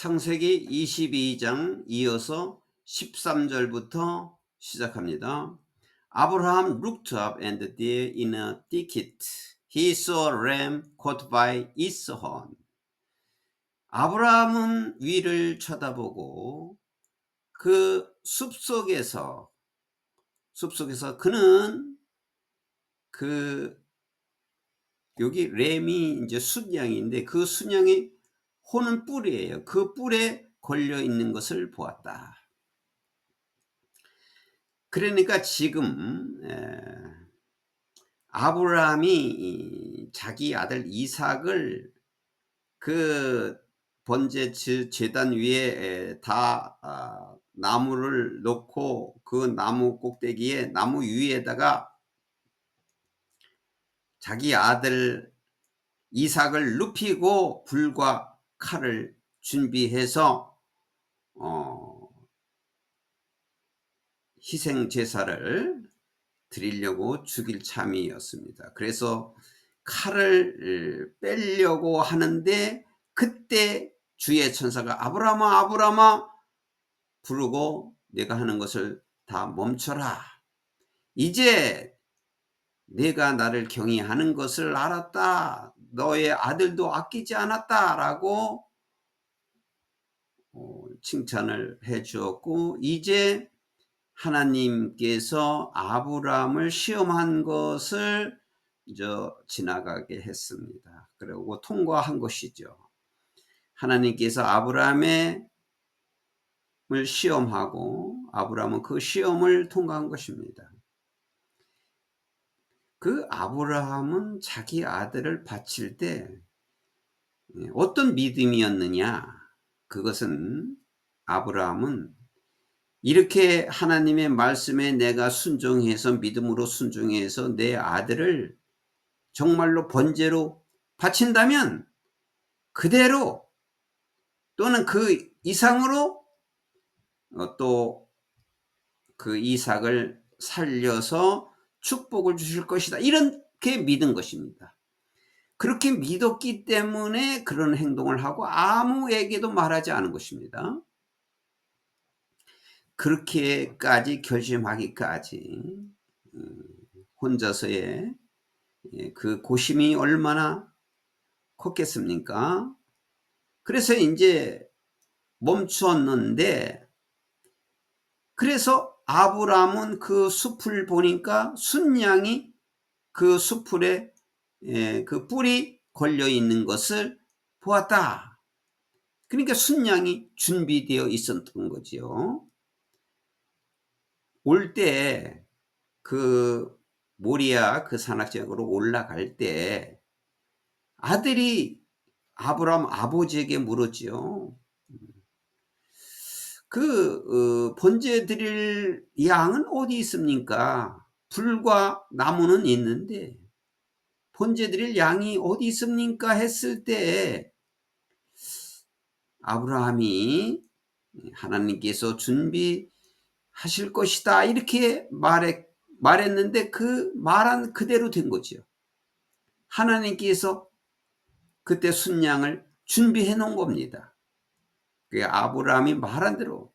창세기 22장 이어서 13절부터 시작합니다. Abraham looked up and there in a thicket he saw a ram caught by its horn. 아브라함은 위를 쳐다보고 그 숲속에서 그는 여기 램이 이제 순양인데 그 순양이 호는 뿔이에요. 그 뿔에 걸려 있는 것을 보았다. 그러니까 지금 아브라함이 자기 아들 이삭을 그 번제 제단 위에 다 나무를 놓고 그 나무 꼭대기에 나무 위에다가 자기 아들 이삭을 눕히고 불과 칼을 준비해서 희생 제사를 드리려고 죽일 참이었습니다. 그래서 칼을 빼려고 하는데 그때 주의 천사가 아브라함아 아브라함아 부르고 내가 하는 것을 다 멈춰라. 이제 내가 나를 경외하는 것을 알았다. 너의 아들도 아끼지 않았다. 라고 칭찬을 해 주었고 이제 하나님께서 아브라함을 시험한 것을 지나가게 했습니다. 그리고 통과한 것이죠. 하나님께서 아브라함을 시험하고 아브라함은 그 시험을 통과한 것입니다. 그 아브라함은 자기 아들을 바칠 때 어떤 믿음이었느냐? 그것은 아브라함은 이렇게 하나님의 말씀에 내가 순종해서 믿음으로 순종해서 내 아들을 정말로 번제로 바친다면 그대로 또는 그 이상으로 또 그 이삭을 살려서 축복을 주실 것이다. 이렇게 믿은 것입니다. 그렇게 믿었기 때문에 그런 행동을 하고 아무에게도 말하지 않은 것입니다. 그렇게까지 결심하기까지 혼자서의 그 고심이 얼마나 컸겠습니까? 그래서 이제 멈추었는데 그래서 아브라함은 그 숲을 보니까 순양이 그 숲에 그 뿔이 걸려 있는 것을 보았다. 그러니까 순양이 준비되어 있었던 거지요. 올 때 그 모리아 그 산악지역으로 올라갈 때 아들이 아브라함 아버지에게 물었지요. 번제 드릴 양은 어디 있습니까? 불과 나무는 있는데 번제 드릴 양이 어디 있습니까? 했을 때 아브라함이 하나님께서 준비하실 것이다 이렇게 말했는데 그 말한 그대로 된 거죠. 하나님께서 그때 순양을 준비해 놓은 겁니다. 그 아브라함이 말한 대로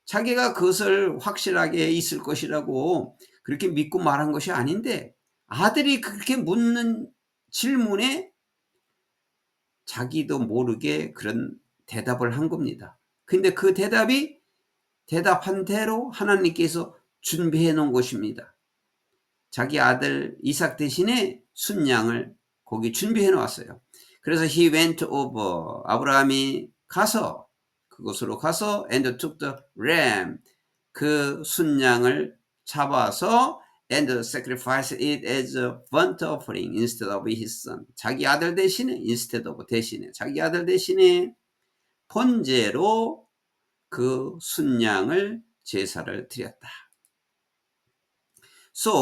자기가 그것을 확실하게 있을 것이라고 그렇게 믿고 말한 것이 아닌데 아들이 그렇게 묻는 질문에 자기도 모르게 그런 대답을 한 겁니다. 근데 그 대답한 대로 하나님께서 준비해 놓은 것입니다. 자기 아들 이삭 대신에 순양을 거기 준비해 놓았어요. 그래서 he went over 아브라함이 가서 그곳으로 가서 and took the ram 그 순양을 잡아서 and sacrificed it as a burnt offering instead of his son 자기 아들 대신에 instead of 대신에 자기 아들 대신에 번제로 그 순양을 제사를 드렸다.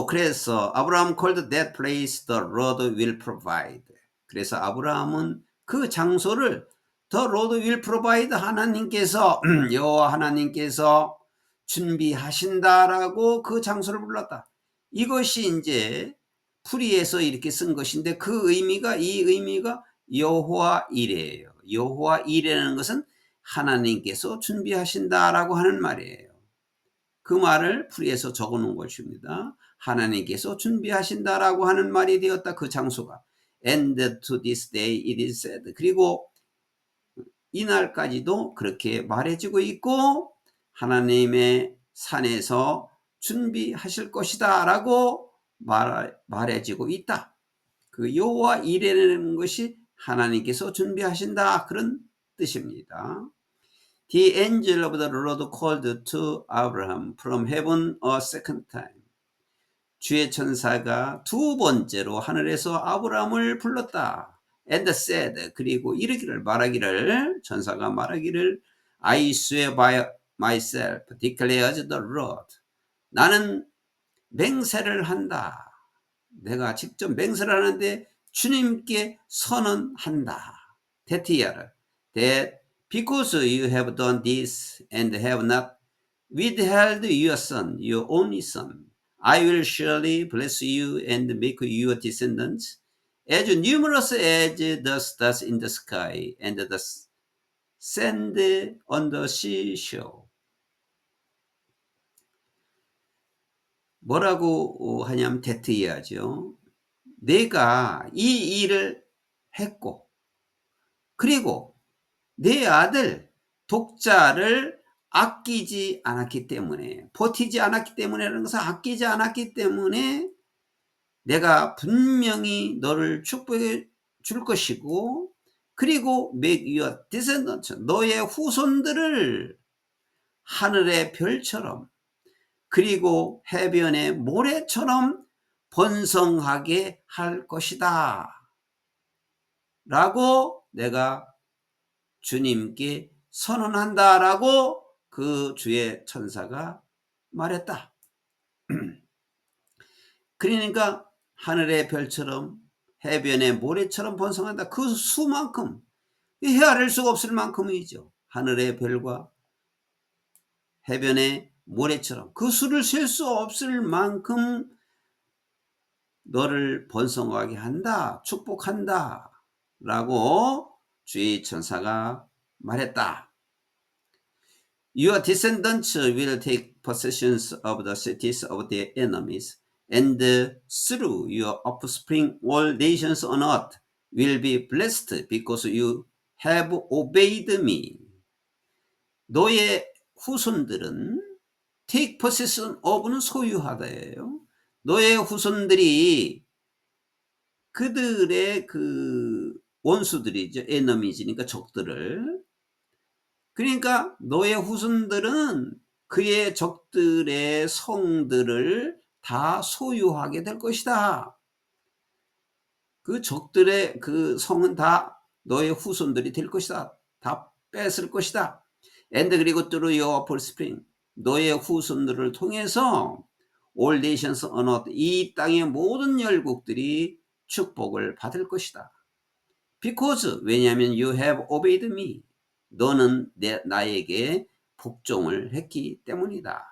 그래서 아브라함 called that place the Lord will provide. 그래서 아브라함은 그 장소를 the Lord will provide 하나님께서 여호와 하나님께서 준비하신다라고 그 장소를 불렀다. 이것이 이제 풀이에서 이렇게 쓴 것인데 이 의미가 여호와 이레예요. 여호와 이레라는 것은 하나님께서 준비하신다라고 하는 말이에요. 그 말을 풀이해서 적어 놓은 것입니다. 하나님께서 준비하신다라고 하는 말이 되었다. 그 장소가. And to this day it is said. 그리고 이날까지도 그렇게 말해지고 있고 하나님의 산에서 준비하실 것이다 라고 말해지고 있다. 그 여호와 이레라는 것이 하나님께서 준비하신다 그런 뜻입니다. The angel of the Lord called to Abraham from heaven a second time. 주의 천사가 두 번째로 하늘에서 아브라함을 불렀다. And said, 그리고 이르기를 말하기를 천사가 말하기를 I swear by myself, declares the Lord. 나는 맹세를 한다. 내가 직접 맹세를 하는데 주님께 선언한다. that because you have done this and have not withheld your son, your only son, I will surely bless you and make your descendants as numerous as the stars in the sky and the sand on the seashore. 뭐라고 하냐면 대트해야죠. 내가 이 일을 했고 그리고 내 아들 독자를 아끼지 않았기 때문에 버티지 않았기 때문에라는 것은 아끼지 않았기 때문에 내가 분명히 너를 축복해 줄 것이고 그리고 make your descendants 너의 후손들을 하늘의 별처럼 그리고 해변의 모래처럼 번성하게 할 것이다 라고 내가 주님께 선언한다 라고 그 주의 천사가 말했다. 그러니까 하늘의 별처럼 해변의 모래처럼 번성한다. 그 수만큼 헤아릴 수가 없을 만큼이죠. 하늘의 별과 해변의 모래처럼 그 수를 셀 수 없을 만큼 너를 번성하게 한다. 축복한다. 라고 주의 천사가 말했다. Your descendants will take possessions of the cities of their enemies, and through your offspring all nations on earth will be blessed because you have obeyed me. 너의 후손들은 take possession of는 소유하다예요. 너의 후손들이 그들의 그 원수들이죠. 에너미지니까 적들을. 그러니까 너의 후손들은 그의 적들의 성들을 다 소유하게 될 것이다. 그 적들의 그 성은 다 너의 후손들이 될 것이다. 다 뺏을 것이다. And 그리고 through your offspring 너의 후손들을 통해서 all nations on earth 이 땅의 모든 열국들이 축복을 받을 것이다. Because 왜냐하면 you have obeyed me. 너는 나에게 복종을 했기 때문이다.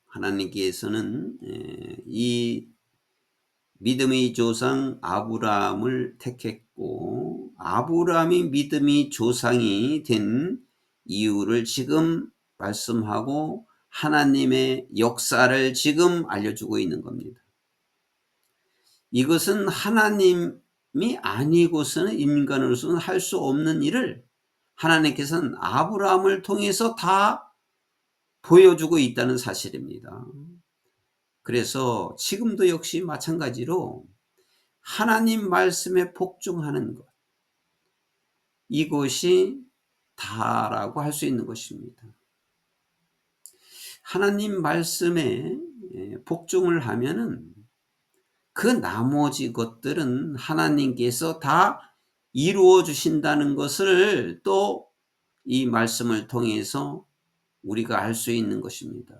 하나님께서는 이 믿음의 조상 아브라함을 택했고 아브라함이 믿음의 조상이 된 이유를 지금 말씀하고 하나님의 역사를 지금 알려주고 있는 겁니다. 이것은 하나님이 아니고서는 인간으로서는 할 수 없는 일을 하나님께서는 아브라함을 통해서 다 보여주고 있다는 사실입니다. 그래서 지금도 역시 마찬가지로 하나님 말씀에 복종하는 것 이것이 다라고 할 수 있는 것입니다. 하나님 말씀에 복종을 하면은 그 나머지 것들은 하나님께서 다 이루어 주신다는 것을 또 이 말씀을 통해서 우리가 알 수 있는 것입니다.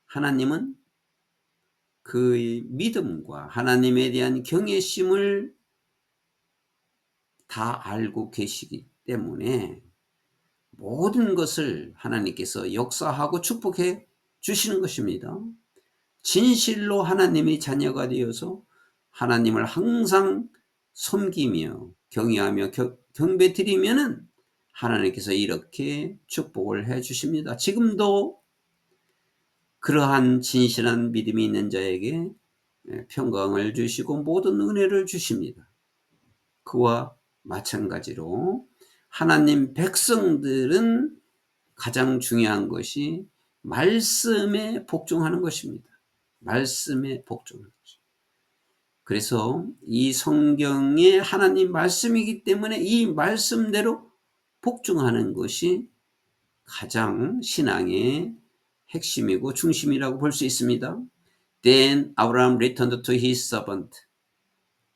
하나님은 그 믿음과 하나님에 대한 경외심을 다 알고 계시기 때문에 모든 것을 하나님께서 역사하고 축복해 주시는 것입니다. 진실로 하나님의 자녀가 되어서 하나님을 항상 섬기며 경외하며 경배 드리면은 하나님께서 이렇게 축복을 해 주십니다. 지금도 그러한 진실한 믿음이 있는 자에게 평강을 주시고 모든 은혜를 주십니다. 그와 마찬가지로 하나님 백성들은 가장 중요한 것이 말씀에 복종하는 것입니다. 말씀에 복종하는 것입니다. 그래서 이 성경에 하나님 말씀이기 때문에 이 말씀대로 복종하는 것이 가장 신앙의 핵심이고 중심이라고 볼 수 있습니다. Then Abraham returned to his servant.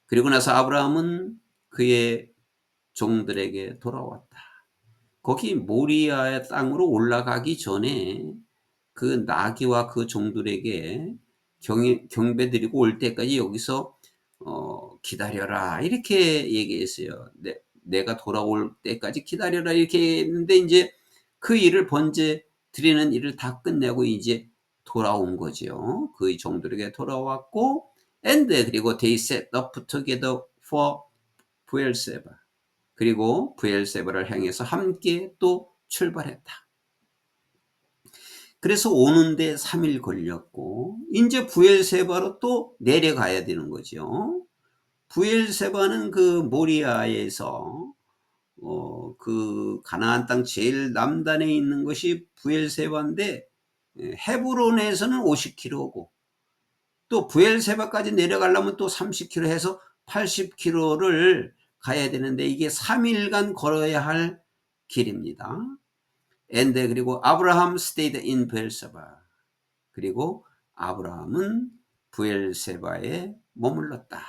그리고 나서 아브라함은 그의 종들에게 돌아왔다. 거기 모리아의 땅으로 올라가기 전에 그 나귀와 그 종들에게 경배드리고 올 때까지 여기서 기다려라 이렇게 얘기했어요. 내가 돌아올 때까지 기다려라 이렇게 했는데 이제 그 일을 번제 드리는 일을 다 끝내고 이제 돌아온 거죠. 그 종들에게 돌아왔고 and 그리고 they set up together for 부엘세바. 그리고 부엘세바를 향해서 함께 또 출발했다. 그래서 오는데 3일 걸렸고 이제 부엘세바로 또 내려가야 되는 거죠. 부엘세바는 그 모리아에서 그 가나안 땅 제일 남단에 있는 것이 부엘세바인데 헤브론에서는 50km고 또 부엘세바까지 내려가려면 또 30km 해서 80km를 가야 되는데 이게 3일간 걸어야 할 길입니다. And 그리고 아브라함 stayed in 부엘세바. 그리고 아브라함은 부엘세바에 머물렀다.